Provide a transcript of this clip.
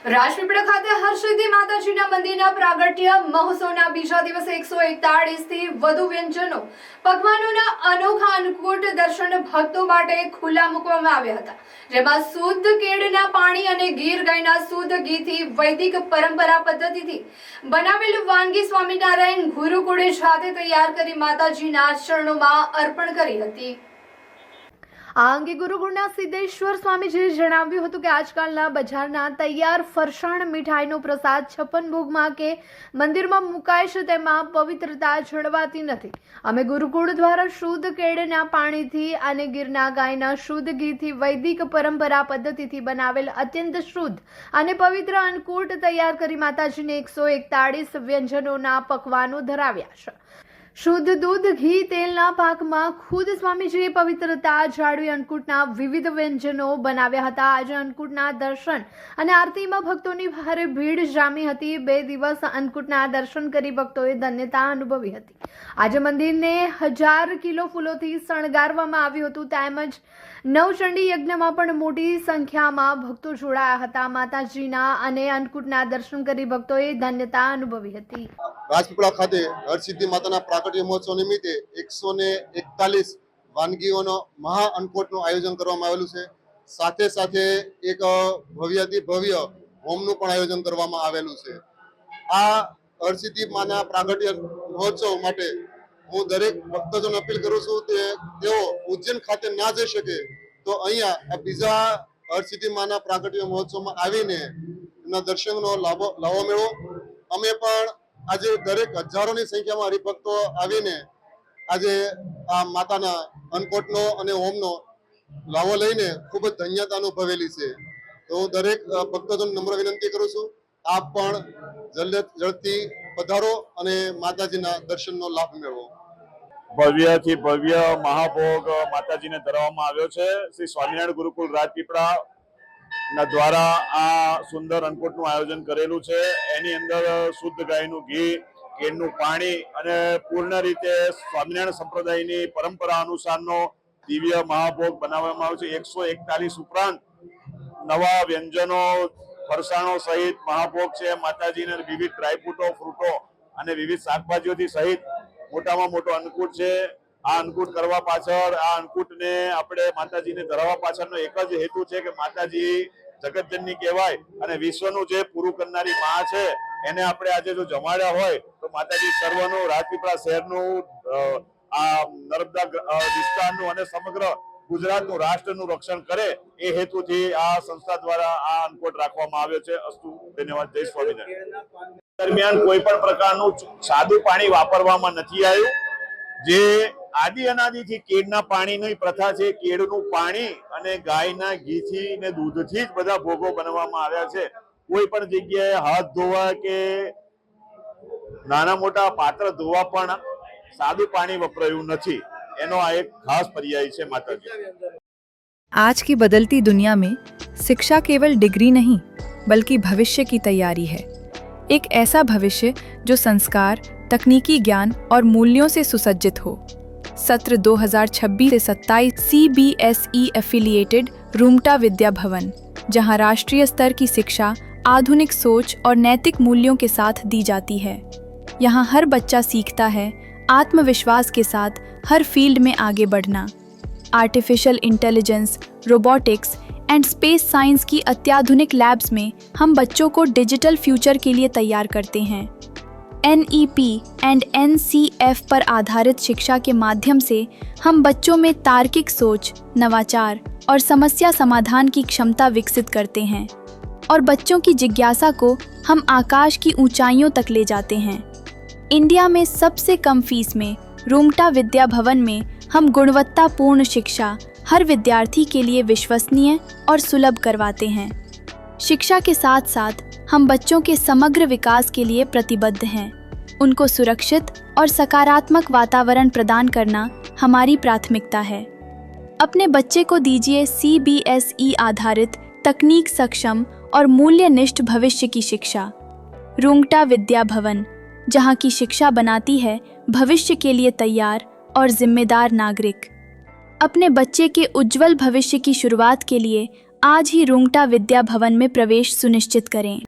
રાજપીપળા ખાતે હરસિદ્ધિ માતાજીના મંદિરના પ્રાગટ્ય મહોત્સવના બીજા દિવસે 141 થી વધુ વ્યંજનો પકવાનોના અનોખા અન્નકૂટ દર્શન ભક્તો માટે ખુલ્લા મૂકવામાં આવ્યા હતા, જેમાં શુદ્ધ કેળના પાણી અને ગીર ગાયના શુદ્ધ ઘીથી વૈદિક પરંપરા પદ્ધતિથી બનાવેલ વાનગી સ્વામિનારાયણ ગુરુકુળે જાતે તૈયાર કરી માતાજીના ચરણોમાં અર્પણ કરી હતી। આ અંગે ગુરુકુળના સિદ્ધેશ્વર સ્વામીજીએ જણાવ્યું હતું કે આજકાલના બજારના તૈયાર ફરસાણ મીઠાઈનો પ્રસાદ 56 ભોગમાં કે મંદિરમાં મુકાય છે તેમાં પવિત્રતા જળવાતી નથી। અમે ગુરુકુળ દ્વારા શુદ્ધ કેળના પાણીથી અને ગીરના ગાયના શુદ્ધ ઘીથી વૈદિક પરંપરા પદ્ધતિથી બનાવેલ અત્યંત શુદ્ધ અને પવિત્ર અન્નકૂટ તૈયાર કરી માતાજીને 141 વ્યંજનોના પકવાનો ધરાવ્યા છે। શુદ્ધ દૂધ ઘી તેલના પાકમાં ખુદ સ્વામીજીએ પવિત્રતા જાળવી અન્નકૂટના વિવિધ વ્યંજનો બનાવ્યા હતા। આજે અન્નકૂટના દર્શન અને આરતીમાં ભક્તોની ભારે ભીડ જામી હતી। 2 દિવસ અન્નકૂટના દર્શન કરી ભક્તોએ ધન્યતા અનુભવી હતી। આજે મંદિરને 1000 કિલો ફૂલોથી શણગારવામાં આવ્યું હતું, તેમજ નવચંડી યજ્ઞમાં પણ મોટી સંખ્યામાં ભક્તો જોડાયા હતા। માતાજીના અને અન્નકૂટના દર્શન કરી ભક્તોએ ધન્યતા અનુભવી હતી। રાજપીપળા ખાતે હરસિદ્ધિ માતાના પ્રાગટ્ય મહોત્સવ નિમિત્તે 141 વાનગીઓનો મહા અન્નકૂટનું આયોજન કરવામાં આવેલું છે। સાથે સાથે એક ભવ્યથી ભવ્ય હોમનું પણ આયોજન કરવામાં આવેલું છે। આ હરસિદ્ધિ માના પ્રાગટ્ય મહોત્સવ માટે હું દરેક ભક્તજનોને અપીલ કરું છું કે તેઓ ઉજ્જૈન ખાતે ના જઈ શકે તો અહીંયા બીજા હરસિદ્ધિ માના પ્રાગટ્ય મહોત્સવમાં આવીને એના દર્શનનો લાભો મેળવો। અમે પણ આજે દરેક હજારોની સંખ્યામાં હરિભક્તો આવીને આજે આ માતાના અન્નકૂટનો અને હોમનો લાવો લઈને ખૂબ જ ધન્યતા અનુભવેલી છે। તો હું દરેક ભક્તોને નમ્ર વિનંતી કરું છું, આપ પણ જલ્દથી પધારો અને માતાજીના દર્શનનો લાભ મેળવો। ભવ્યથી ભવ્ય મહાભોગ માતાજીને ધરવામાં આવ્યો છે। શ્રી સ્વામિનારાયણ ગુરુકુળ રાજપીપળા ના દ્વારા આ સુંદર અન્નકૂટનું આયોજન કરેલું છે। એની અંદર શુદ્ધ ગાયનું ઘી, કેળનું પાણી અને પૂર્ણ રીતે સ્વામિનારાયણ સંપ્રદાયની પરંપરા અનુસારનો દિવ્ય મહાભોગ બનાવવામાં આવ્યો છે। 141 ઉપરાંત નવા વ્યંજનો ફરસાણો સહિત મહાભોગ છે। માતાજીને વિવિધ ડ્રાયફ્રૂટો, ફ્રૂટો અને વિવિધ શાકભાજીઓથી સહિત મોટામાં મોટો અન્નકૂટ છે। આ અન્નકૂટ કરવા પાછળ, આ અન્નકૂટને આપણે માતાજીને ધરાવવા પાછળનો એક જ હેતુ છે કે માતાજી જગતજનની કહેવાય અને વિશ્વનું જે પૂરું કરનારી માં છે, એને આપણે આજે જો જમાડ્યા હોય તો માતાજી સર્વનું, રાજપીપળા શહેરનું, આ નર્મદા વિસ્તારનું અને સમગ્ર ગુજરાતનું, રાષ્ટ્રનું રક્ષણ કરે એ હેતુથી આ સંસ્થા દ્વારા આ અન્નકૂટ રાખવામાં આવ્યો છે। અસ્તુ, ધન્યવાદ। જય સ્વામિનારાયણ। દરમિયાન કોઈ પણ પ્રકારનું સાદું પાણી વાપરવામાં નથી આવ્યું। જે આદિ અનાદિથી કેળના પાણીની પ્રથા છે, કેળનું પાણી અને ગાયના ઘીથી ને દૂધથી જ બધા ભોગો બનાવવામાં આવ્યા છે। કોઈ પણ જગ્યાએ હાથ ધોવા કે નાના મોટા પાત્ર ધોવા પણ સાદું પાણી વપરાયું નથી। એનો આ એક ખાસ પર્યાય છે માતાજી। आज की बदलती दुनिया में शिक्षा केवल डिग्री नहीं बल्कि भविष्य की तैयारी है। एक ऐसा भविष्य जो संस्कार, तकनीकी ज्ञान और मूल्यों से सुसज्जित हो। सत्र 2026 से 27 CBSE एफिलिएटेड रूमटा विद्या भवन, जहां राष्ट्रीय स्तर की शिक्षा आधुनिक सोच और नैतिक मूल्यों के साथ दी जाती है। यहां हर बच्चा सीखता है आत्मविश्वास के साथ हर फील्ड में आगे बढ़ना। Artificial intelligence, robotics and space science की अत्याधुनिक लैब्स में हम बच्चों को डिजिटल फ्यूचर के लिए तैयार करते हैं। NEP एंड NCF पर आधारित शिक्षा के माध्यम से हम बच्चों में तार्किक सोच, नवाचार और समस्या समाधान की क्षमता विकसित करते हैं और बच्चों की जिज्ञासा को हम आकाश की ऊंचाइयों तक ले जाते हैं। इंडिया में सबसे कम फीस में रूमटा विद्या भवन में हम गुणवत्तापूर्ण शिक्षा हर विद्यार्थी के लिए विश्वसनीय और सुलभ करवाते हैं। शिक्षा के साथ साथ हम बच्चों के समग्र विकास के लिए प्रतिबद्ध हैं। उनको सुरक्षित और सकारात्मक वातावरण प्रदान करना हमारी प्राथमिकता है। अपने बच्चे को दीजिए CBSE आधारित, तकनीक सक्षम और मूल्यनिष्ठ भविष्य की शिक्षा। रूमटा विद्या भवन, जहाँ की शिक्षा बनाती है भविष्य के लिए तैयार और जिम्मेदार नागरिक। अपने बच्चे के उज्जवल भविष्य की शुरुआत के लिए आज ही रुंगटा विद्या भवन में प्रवेश सुनिश्चित करें।